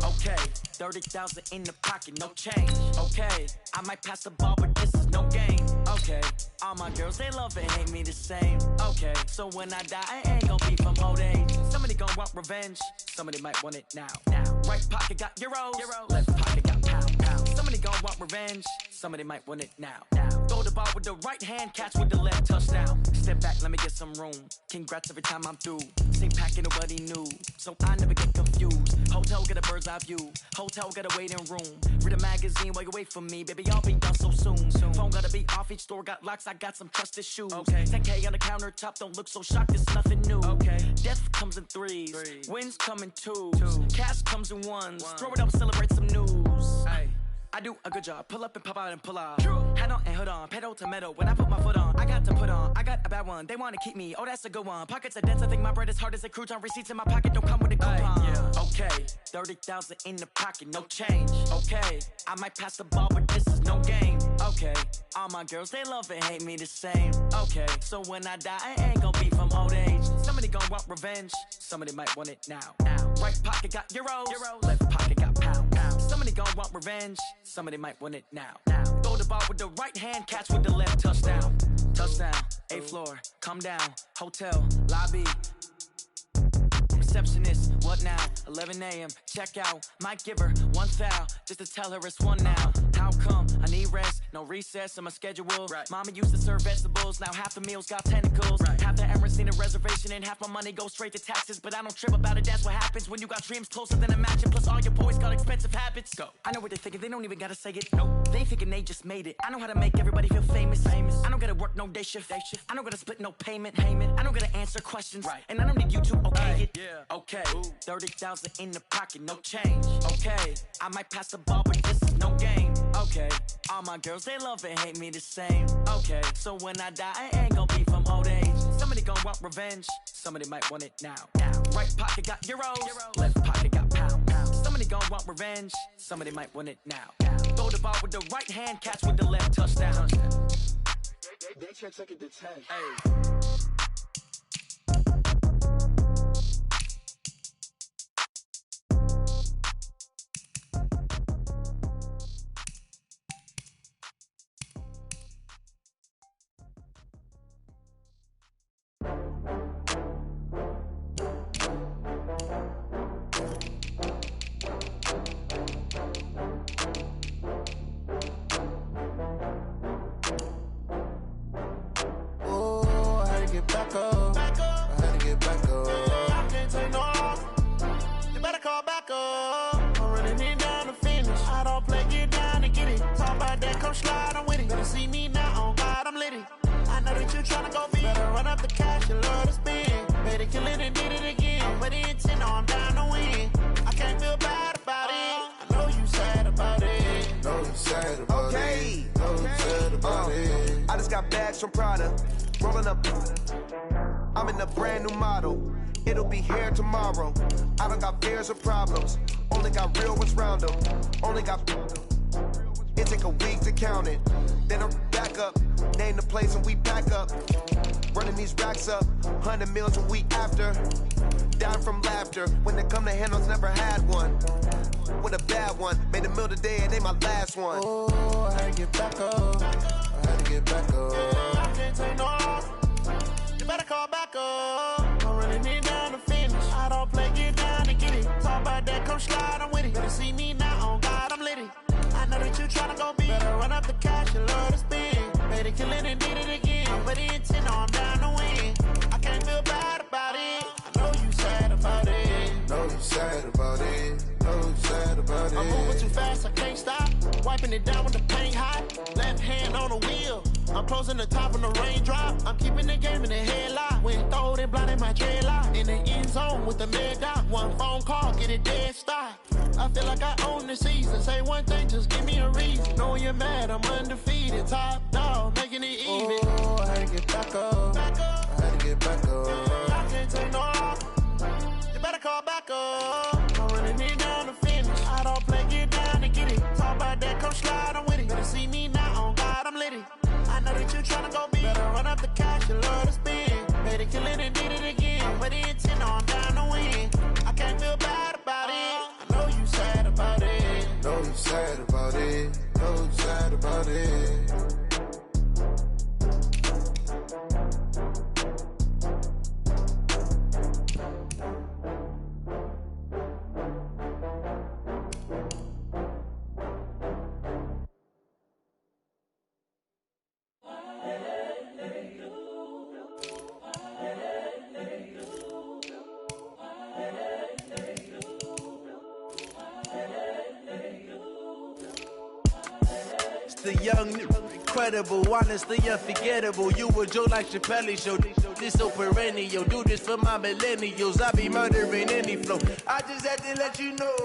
[SPEAKER 7] Okay, 30,000 in the pocket, no change. Okay, I might pass the ball, but this is no game. Okay, all my girls, they love and hate me the same. Okay, so when I die, I ain't gon' be from old age. Somebody gon' want revenge, somebody might want it now. Right pocket got euros, left pocket got pound. Somebody gon' want revenge, somebody might want it now. Throw the ball with the right hand, catch with the left, touchdown. Step back, let me get some room. Congrats every time I'm through. Same packet, nobody knew, so I never get confused. Hotel get a bird's eye view. Hotel got a waiting room. Read a magazine while you wait for me, baby. I'll be done so soon. Phone gotta be off. Each store got locks. I got some trusted shoes. 10K on the countertop. Don't look so shocked. It's nothing new. Death comes in threes. Wins come in twos. Cash comes in ones. Throw it up, celebrate some news. I do a good job. Pull up and pop out and pull out. Head on and hood on. Pedal to metal. When I put my foot on, I got to put on. I got a bad one. They want to keep me. Oh, that's a good one. Pockets are dense. I think my bread is hard as a crouton. Receipts in my pocket don't come with a coupon. Okay, 30,000 in the pocket, no change. Okay, I might pass the ball, but this is no game. Okay, all my girls, they love and hate me the same. Okay, so when I die, I ain't gon' be from old age. Somebody gon' want revenge. Somebody might want it now. Right pocket got euros. Left pocket got pound. Somebody gon' want revenge. Somebody might want it now. Throw the ball with the right hand, catch with the left, touchdown. Touchdown, 8th floor, come down, hotel, lobby. Receptionist, what now? 11 a.m. Check out. Might give her one foul just to tell her it's one now. How come? I need rest, no recess in my schedule. Mama used to serve vegetables, now half the meals got tentacles. Half the errands need a reservation and half my money goes straight to taxes. But I don't trip about it, that's what happens when you got dreams closer than a mansion. Plus all your boys got expensive habits. Go. I know what they're thinking, they don't even gotta say it. Nope. They thinking they just made it. I know how to make everybody feel famous. I don't gotta work no day shift. I don't gotta split no payment. I don't gotta answer questions. And I don't need you to okay it. Okay, 30,000 in the pocket, no change. Okay, I might pass the ball, but this is no game. Okay, all my girls, they love and hate me the same. Okay, so when I die, I ain't gon' be from old age. Somebody gon' want revenge, somebody might want it now. Right pocket got euros, left pocket got pound. Somebody gon' want revenge, somebody might want it now. Throw the ball with the right hand, catch with the left, touchdown.
[SPEAKER 3] They check it to 10.
[SPEAKER 8] From Prada, rolling up. I'm in a brand new model. It'll be here tomorrow. I don't got fears or problems. Only got real ones round them. Only got. It take a week to count it. Then I'm back up. Name the place and we back up. Running these racks up. 100 meals a week after. Down from laughter. When they come to handles, never had one. With a bad one. Made a meal today and they my last one.
[SPEAKER 9] Oh, I had to get back up. I had to get back up. I can't take no loss. You better call back up. I'm running it down to finish. I don't play, get down to get it. Talk about that. come slide, I'm with it. Better see me now, on God, I'm litty. I know that you tryna go big. Better run up the cash and love to spend. Made it, kill it, and did it again. But the intent, I'm down to win. I can't feel bad about it. I know you sad about it.
[SPEAKER 10] Know you sad about it. Know you sad about it.
[SPEAKER 9] I'm moving too fast, I can't stop. Wiping it down with the paint hot. Left hand on the wheel. I'm closing the top when the raindrop. I'm keeping the game in the headlock. When throwed and blinded my dreadlock. In the end zone with the mad dot. One phone call, get it dead stop. I feel like I own the season. Say one thing, just give me a reason. Knowing you're mad, I'm undefeated. Top dog, making it even.
[SPEAKER 10] Oh, I had to get back up. I had to get back up.
[SPEAKER 9] I can't take no off. You better call back up. I'm running it down to finish. I don't play, get down to get it. Talk about that, come slide, I'm with it. Better see me now, on God, I'm litty. I know that you tryna go big. Better run up the cash, you love to spend. Made it, kill it, and did it again. But the intent, I'm down to win. I can't feel bad about it. I know you sad about it.
[SPEAKER 10] Know you sad about it. Know you sad about it.
[SPEAKER 11] The young, incredible, honestly unforgettable. You a Joe like Chappelle show. This so perennial. Do this for my millennials. I be murdering any flow. I just had to let you know.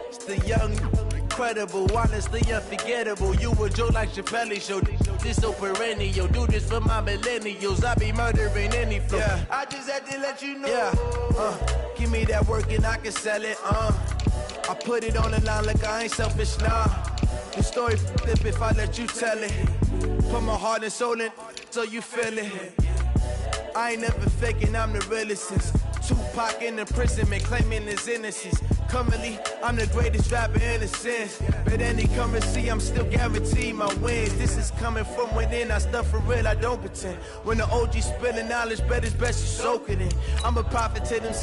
[SPEAKER 11] It's the young, incredible, honestly unforgettable. You a Joe like Chappelle show. This so perennial. Do this for my millennials. I be murdering any flow. Yeah. I just had to let you know. Yeah. Give me that work and I can sell it. I put it on the line like I ain't selfish, nah. The story flip if I let you tell it. Put my heart and soul in so you feel it. I ain't never faking, I'm the realest since Tupac in imprisonment claiming his innocence. Currently, I'm the greatest rapper in a sense. But any currency, I'm still guaranteed my wins. This is coming from within, I stuff for real, I don't pretend. When the OG spilling knowledge, bet it's best you soak it in. I'm a prophet to them.